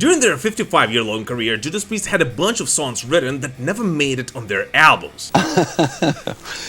During their 55-year-long career, Judas Priest had a bunch of songs written that never made it on their albums.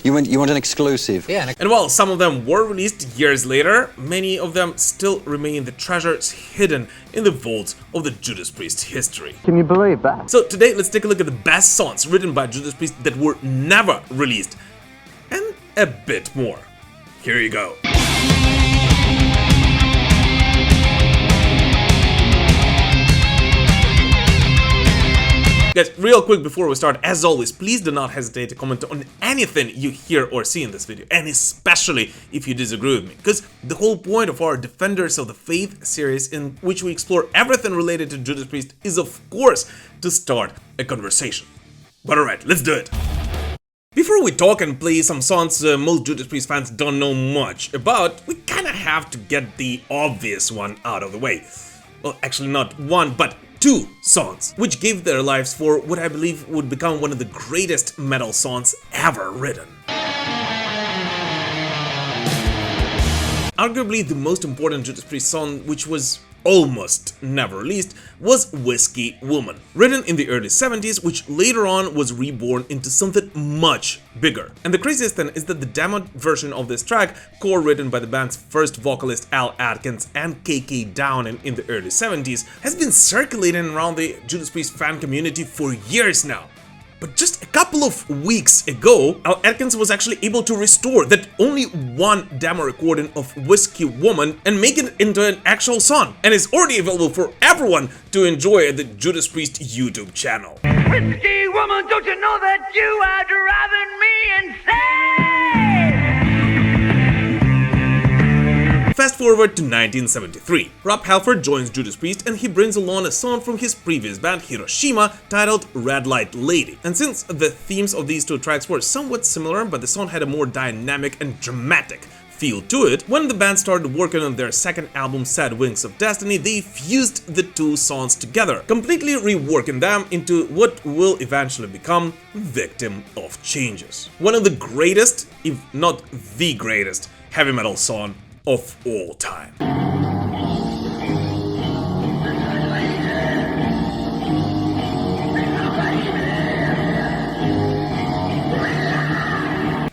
You want an exclusive? Yeah. And while some of them were released years later, many of them still remain the treasures hidden in the vaults of the Judas Priest history. Can you believe that? So today, let's take a look at the best songs written by Judas Priest that were never released, and a bit more. Here you go. Guys, real quick before we start, as always, please do not hesitate to comment on anything you hear or see in this video, and especially if you disagree with me, because the whole point of our Defenders of the Faith series, in which we explore everything related to Judas Priest, is of course to start a conversation. But alright, let's do it! Before we talk and play some songs most Judas Priest fans don't know much about, we kinda have to get the obvious one out of the way. Well, actually not one, but two songs, which gave their lives for what I believe would become one of the greatest metal songs ever written. Arguably the most important Judas Priest song, which was almost never released, was Whiskey Woman, written in the early 70s, which later on was reborn into something much bigger. And the craziest thing is that the demo version of this track, co-written by the band's first vocalist Al Atkins and KK Downing in the early 70s, has been circulating around the Judas Priest fan community for years now. But just a couple of weeks ago, Al Atkins was actually able to restore that only one demo recording of Whiskey Woman and make it into an actual song, and is already available for everyone to enjoy at the Judas Priest YouTube channel. Whiskey Woman, don't you know that you are driving me insane? Fast forward to 1973. Rob Halford joins Judas Priest and he brings along a song from his previous band Hiroshima titled Red Light Lady. And since the themes of these two tracks were somewhat similar, but the song had a more dynamic and dramatic feel to it, when the band started working on their second album Sad Wings of Destiny, they fused the two songs together, completely reworking them into what will eventually become Victim of Changes. One of the greatest, if not the greatest, heavy metal song of all time.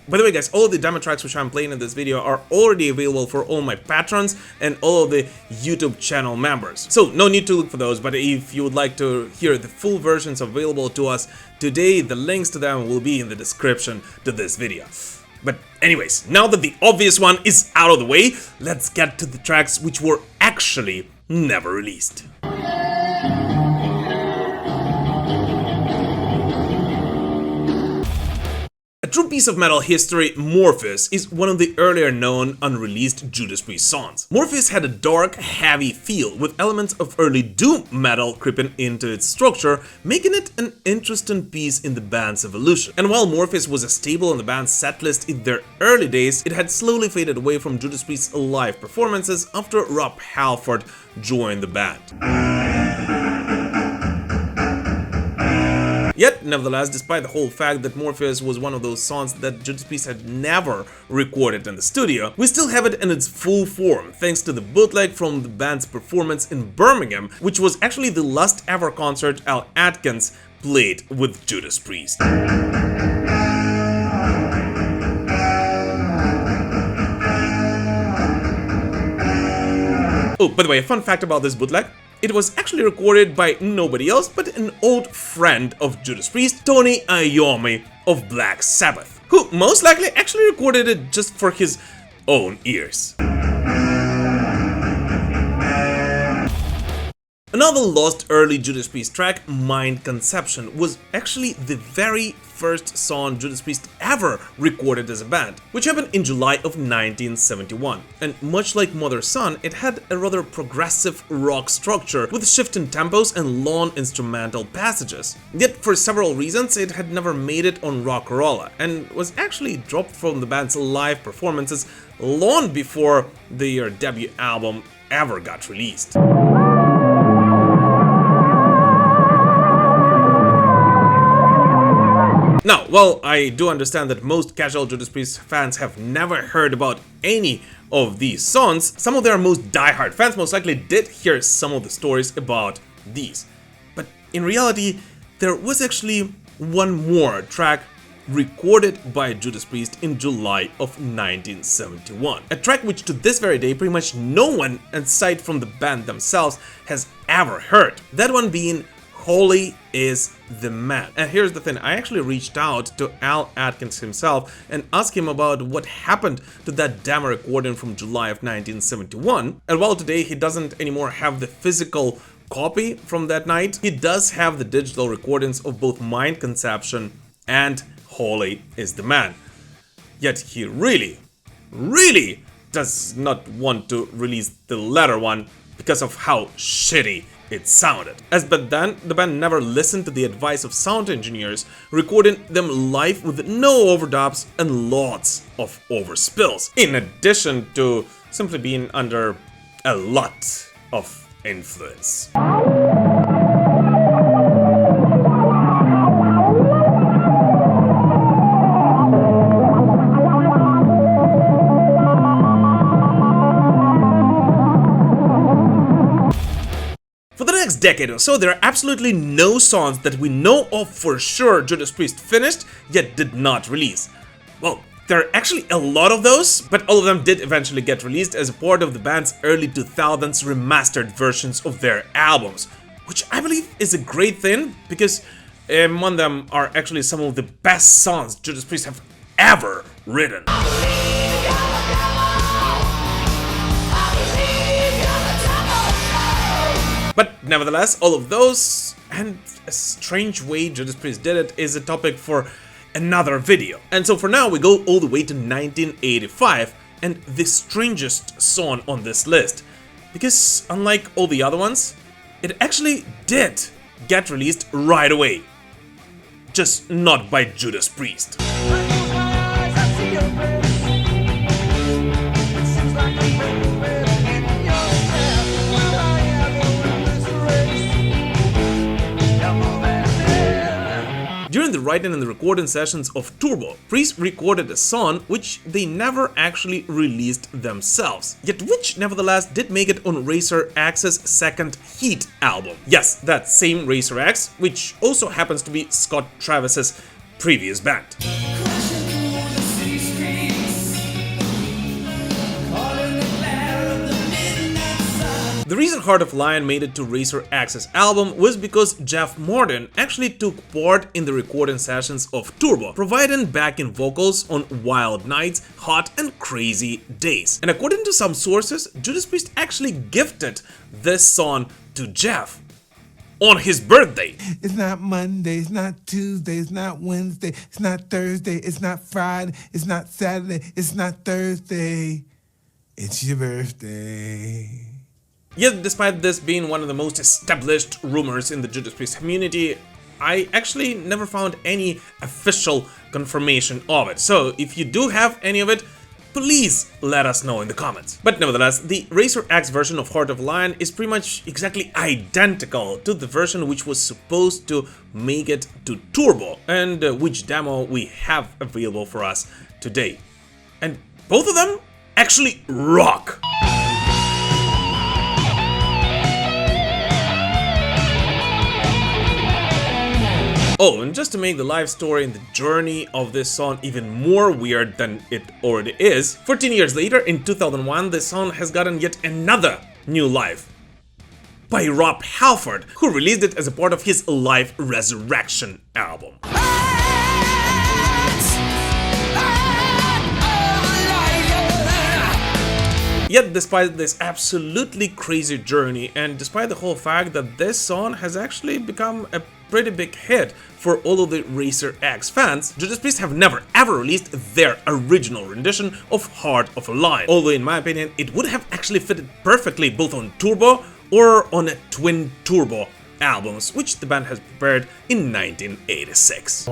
By the way guys, all of the demo tracks which I'm playing in this video are already available for all my patrons and all of the YouTube channel members. So no need to look for those, but if you would like to hear the full versions available to us today, the links to them will be in the description to this video. But anyways, now that the obvious one is out of the way, let's get to the tracks which were actually never released. A true piece of metal history, Morpheus is one of the earlier known unreleased Judas Priest songs. Morpheus had a dark, heavy feel with elements of early doom metal creeping into its structure, making it an interesting piece in the band's evolution. And while Morpheus was a staple in the band's setlist in their early days, it had slowly faded away from Judas Priest's live performances after Rob Halford joined the band. Yet, nevertheless, despite the whole fact that Morpheus was one of those songs that Judas Priest had never recorded in the studio, we still have it in its full form, thanks to the bootleg from the band's performance in Birmingham, which was actually the last ever concert Al Atkins played with Judas Priest. Oh, by the way, a fun fact about this bootleg. It was actually recorded by nobody else but an old friend of Judas Priest, Tony Iommi of Black Sabbath, who most likely actually recorded it just for his own ears. Another lost early Judas Priest track, Mind Conception, was actually the very first song Judas Priest ever recorded as a band, which happened in July of 1971. And much like Mother Son, it had a rather progressive rock structure with shifting tempos and long instrumental passages. Yet for several reasons it had never made it on Rock'n'Rolla and was actually dropped from the band's live performances long before their debut album ever got released. Now, while I do understand that most casual Judas Priest fans have never heard about any of these songs, some of their most diehard fans most likely did hear some of the stories about these. But in reality, there was actually one more track recorded by Judas Priest in July of 1971. A track which to this very day pretty much no one aside from the band themselves has ever heard. That one being Holy is the Man. And here's the thing, I actually reached out to Al Atkins himself and asked him about what happened to that demo recording from July of 1971. And while today he doesn't anymore have the physical copy from that night, he does have the digital recordings of both Mind Conception and Holy is the Man. Yet he really does not want to release the latter one because of how shitty it sounded. As but then, the band never listened to the advice of sound engineers, recording them live with no overdubs and lots of overspills, in addition to simply being under a lot of influence. Decade or so, there are absolutely no songs that we know of for sure Judas Priest finished yet did not release. Well, there are actually a lot of those, but all of them did eventually get released as a part of the band's early 2000s remastered versions of their albums, which I believe is a great thing because among them are actually some of the best songs Judas Priest have ever written. But nevertheless, all of those, and a strange way Judas Priest did it, is a topic for another video. And so for now, we go all the way to 1985, and the strangest song on this list. Because unlike all the other ones, it actually did get released right away. Just not by Judas Priest. During the writing and the recording sessions of Turbo, Priest recorded a song which they never actually released themselves, yet which nevertheless did make it on Razor X's second Heat album. Yes, that same Razor X, which also happens to be Scott Travis's previous band. The reason Heart of Lion made it to Razor X's album was because Jeff Martin actually took part in the recording sessions of Turbo, providing backing vocals on Wild Nights, Hot and Crazy Days. And according to some sources, Judas Priest actually gifted this song to Jeff on his birthday. It's not Monday, it's not Tuesday, it's not Wednesday, it's not Thursday, it's not Friday, it's not Saturday, it's not Thursday. It's your birthday. Yet, despite this being one of the most established rumors in the Judas Priest community, I actually never found any official confirmation of it. So, if you do have any of it, please let us know in the comments. But nevertheless, the Razor X version of Heart of Lion is pretty much exactly identical to the version which was supposed to make it to Turbo, and which demo we have available for us today. And both of them actually rock! Oh, and just to make the life story and the journey of this song even more weird than it already is, 14 years later, in 2001, this song has gotten yet another new life by Rob Halford, who released it as a part of his Live Resurrection album. Yet, despite this absolutely crazy journey, and despite the whole fact that this song has actually become a pretty big hit for all of the Razor X fans, Judas Priest have never ever released their original rendition of Heart of a Lion, although in my opinion it would have actually fitted perfectly both on Turbo or on a twin Turbo albums, which the band has prepared in 1986.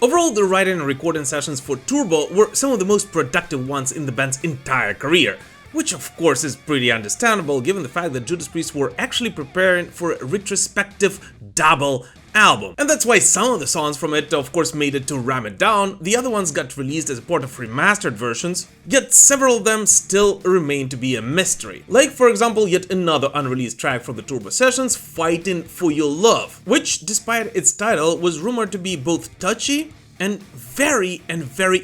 Overall, the writing and recording sessions for Turbo were some of the most productive ones in the band's entire career, which of course is pretty understandable given the fact that Judas Priest were actually preparing for a retrospective double album. And that's why some of the songs from it of course made it to Ram It Down, the other ones got released as a part of remastered versions, yet several of them still remain to be a mystery. Like for example yet another unreleased track from the Turbo Sessions, Fightin' For Your Love, which despite its title was rumored to be both touchy and very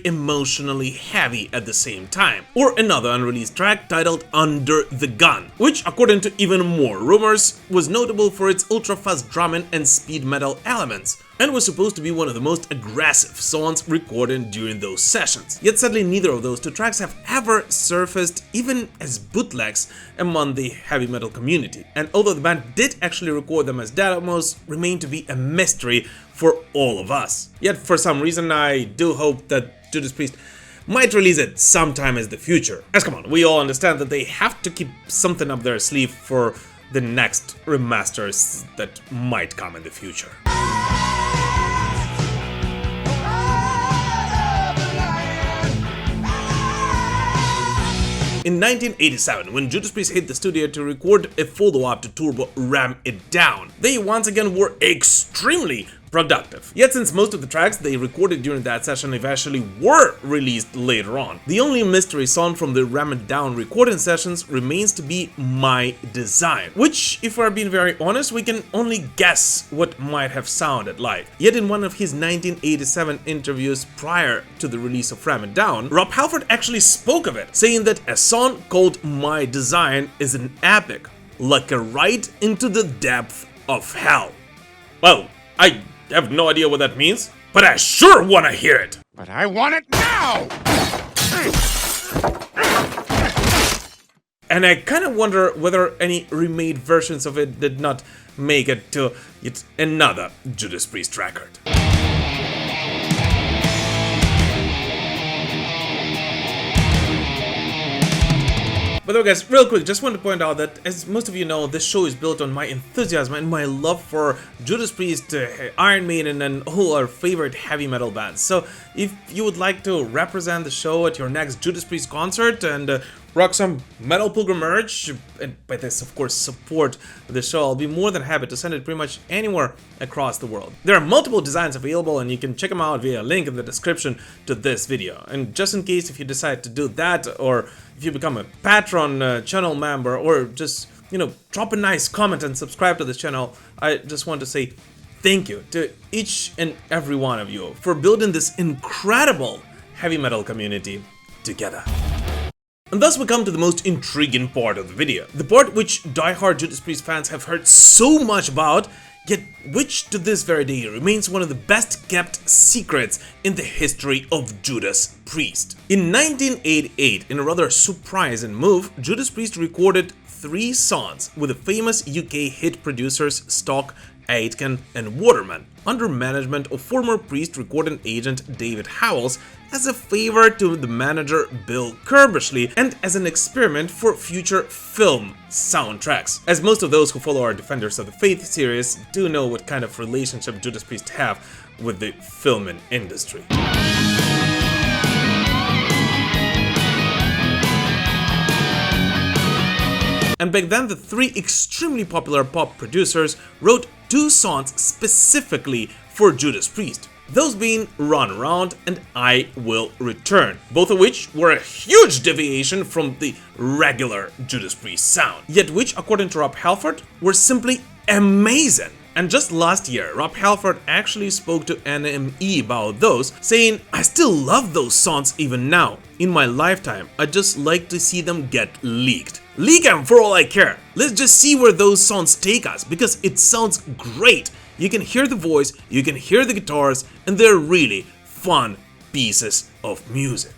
emotionally heavy at the same time. Or another unreleased track titled Under the Gun, which according to even more rumors was notable for its ultra-fast drumming and speed metal elements, and was supposed to be one of the most aggressive songs recorded during those sessions. Yet sadly neither of those two tracks have ever surfaced even as bootlegs among the heavy metal community, and although the band did actually record them as demos, remain to be a mystery for all of us. Yet for some reason I do hope that Judas Priest might release it sometime in the future. As come on, we all understand that they have to keep something up their sleeve for the next remasters that might come in the future. In 1987, when Judas Priest hit the studio to record a follow-up to Turbo Ram It Down, they once again were extremely productive. Yet since most of the tracks they recorded during that session eventually were released later on, the only mystery song from the Ram It Down recording sessions remains to be My Design, which, if we're being very honest, we can only guess what might have sounded like. Yet in one of his 1987 interviews prior to the release of Ram It Down, Rob Halford actually spoke of it, saying that a song called My Design is an epic, like a ride into the depth of hell. Well, I have no idea what that means, but I sure want to hear it. But I want it now! And I kind of wonder whether any remade versions of it did not make it to yet another Judas Priest record. By the way guys, real quick, just want to point out that as most of you know, this show is built on my enthusiasm and my love for Judas Priest, Iron Maiden and all our favorite heavy metal bands. So if you would like to represent the show at your next Judas Priest concert and rock some Metal Pilgrim merch, and by this of course support the show, I'll be more than happy to send it pretty much anywhere across the world. There are multiple designs available and you can check them out via a link in the description to this video. And just in case if you decide to do that, or if you become a Patreon channel member, or just, you know, drop a nice comment and subscribe to this channel, I just want to say thank you to each and every one of you for building this incredible heavy metal community together. And thus we come to the most intriguing part of the video, the part which diehard Judas Priest fans have heard so much about, yet which to this very day remains one of the best kept secrets in the history of Judas Priest. In 1988, in a rather surprising move, Judas Priest recorded 3 songs with the famous UK hit producers Stock, Aitken and Waterman, under management of former Priest recording agent David Howells, as a favor to the manager Bill Kerbishley and as an experiment for future film soundtracks, as most of those who follow our Defenders of the Faith series do know what kind of relationship Judas Priest have with the filming industry. And back then, the 3 extremely popular pop producers wrote 2 songs specifically for Judas Priest, those being Run Around and I Will Return, both of which were a huge deviation from the regular Judas Priest sound, yet which, according to Rob Halford, were simply amazing. And just last year, Rob Halford actually spoke to NME about those, saying, "I still love those songs even now. In my lifetime, I'd just like to see them get leaked. Leak them for all I care. Let's just see where those songs take us, because it sounds great. You can hear the voice, you can hear the guitars, and they're really fun pieces of music."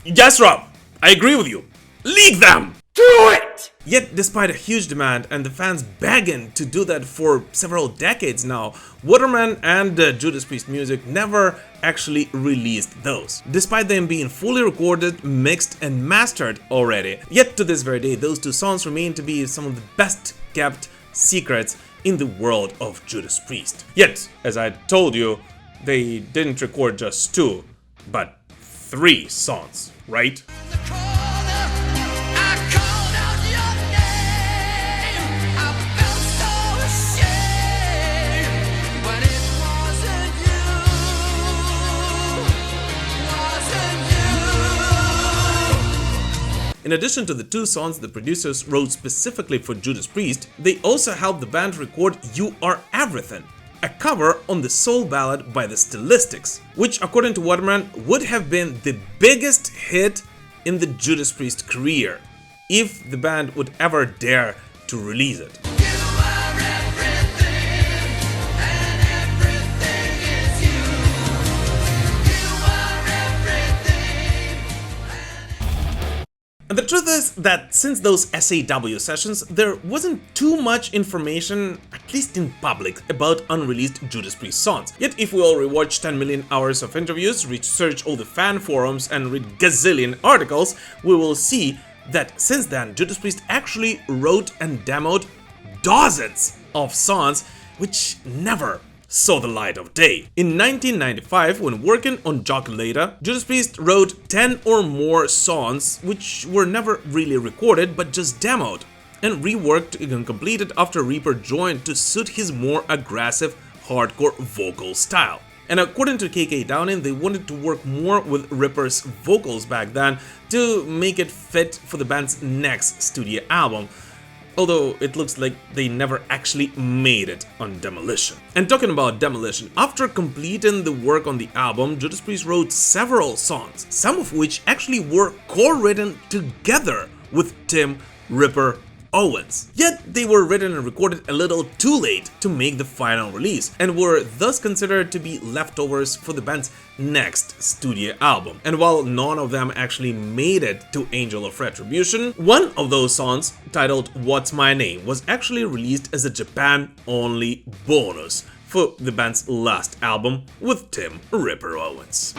Yes, Rob, I agree with you. Leak them! Do it! Yet, despite a huge demand and the fans begging to do that for several decades now, Waterman and Judas Priest Music never actually released those, despite them being fully recorded, mixed and mastered already. Yet to this very day, those 2 songs remain to be some of the best kept secrets in the world of Judas Priest. Yet, as I told you, they didn't record just 2, but 3 songs, right? In addition to the 2 songs the producers wrote specifically for Judas Priest, they also helped the band record You Are Everything, a cover on the soul ballad by the Stylistics, which according to Waterman would have been the biggest hit in the Judas Priest career, if the band would ever dare to release it. And the truth is that since those S.A.W. sessions, there wasn't too much information, at least in public, about unreleased Judas Priest songs. Yet if we all rewatch 10 million hours of interviews, research all the fan forums and read gazillion articles, we will see that since then Judas Priest actually wrote and demoed dozens of songs which never saw the light of day. In 1995, when working on Joculata, Judas Priest wrote 10 or more songs which were never really recorded but just demoed, and reworked and completed after Reaper joined to suit his more aggressive, hardcore vocal style. And according to KK Downing, they wanted to work more with Reaper's vocals back then to make it fit for the band's next studio album, although it looks like they never actually made it on Demolition. And talking about Demolition, after completing the work on the album, Judas Priest wrote several songs, some of which actually were co-written together with Tim "Ripper" Owens. Yet they were written and recorded a little too late to make the final release, and were thus considered to be leftovers for the band's next studio album. And while none of them actually made it to Angel of Retribution, one of those songs, titled What's My Name, was actually released as a Japan-only bonus for the band's last album with Tim "Ripper" Owens.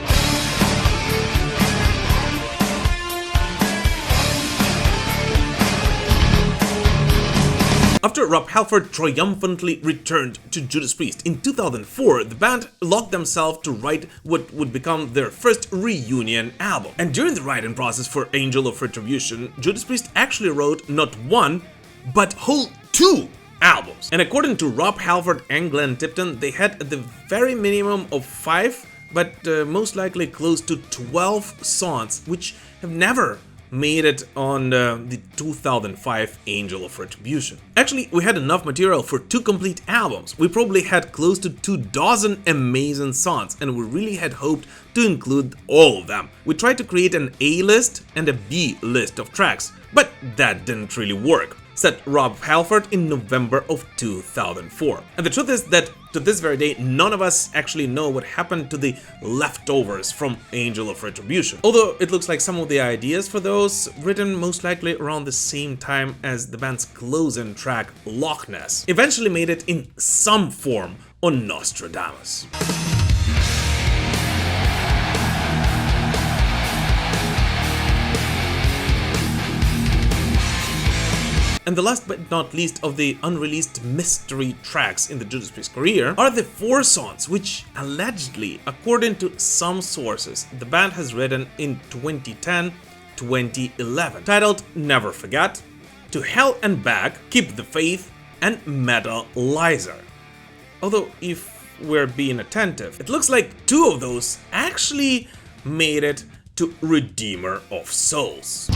After Rob Halford triumphantly returned to Judas Priest in 2004, the band locked themselves to write what would become their first reunion album. And during the writing process for Angel of Retribution, Judas Priest actually wrote not one, but whole 2 albums. And according to Rob Halford and Glenn Tipton, they had at the very minimum of 5, but most likely close to 12 songs, which have never made it on the 2005 Angel of Retribution. Actually, we had enough material for 2 complete albums. We probably had close to 24 amazing songs, and we really had hoped to include all of them. We tried to create an A list and a B list of tracks, but that didn't really work, said Rob Halford in November of 2004. And the truth is that to this very day, none of us actually know what happened to the leftovers from Angel of Retribution. Although it looks like some of the ideas for those, written most likely around the same time as the band's closing track Loch Ness, eventually made it in some form on Nostradamus. And the last but not least of the unreleased mystery tracks in the Judas Priest career are the 4 songs which allegedly, according to some sources, the band has written in 2010-2011, titled Never Forget, To Hell and Back, Keep the Faith, and Metalizer. Although if we're being attentive, it looks like 2 of those actually made it to Redeemer of Souls.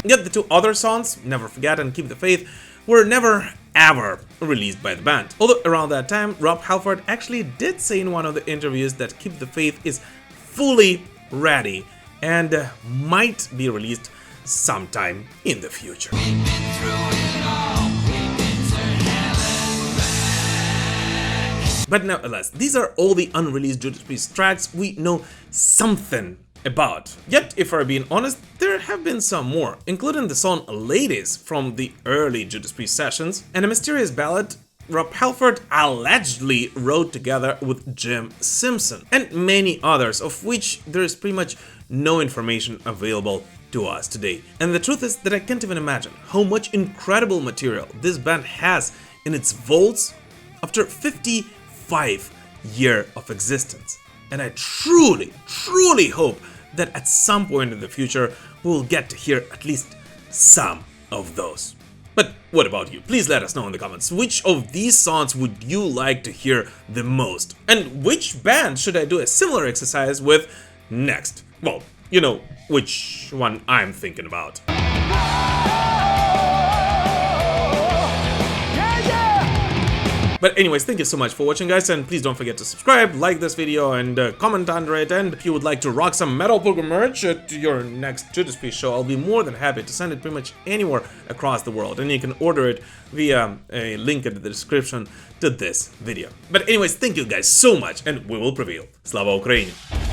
Yet the 2 other songs, Never Forget and Keep the Faith, were never ever released by the band. Although around that time, Rob Halford actually did say in one of the interviews that Keep the Faith is fully ready and might be released sometime in the future. But nevertheless, these are all the unreleased Judas Priest tracks we know something about. Yet, if we're being honest, there have been some more, including the song Ladies from the early Judas Priest sessions, and a mysterious ballad Rob Halford allegedly wrote together with Jim Simpson, and many others, of which there is pretty much no information available to us today. And the truth is that I can't even imagine how much incredible material this band has in its vaults after 55 years of existence. And I truly hope that at some point in the future we will get to hear at least some of those. But what about you? Please let us know in the comments, which of these songs would you like to hear the most? And which band should I do a similar exercise with next? Well, you know which one I'm thinking about. But anyways, thank you so much for watching, guys, and please don't forget to subscribe, like this video, and comment under it. And if you would like to rock some Metal Pilgrim merch at your next Judas Priest show, I'll be more than happy to send it pretty much anywhere across the world, and you can order it via a link in the description to this video. But anyways, thank you guys so much, and we will prevail. Slava Ukraini!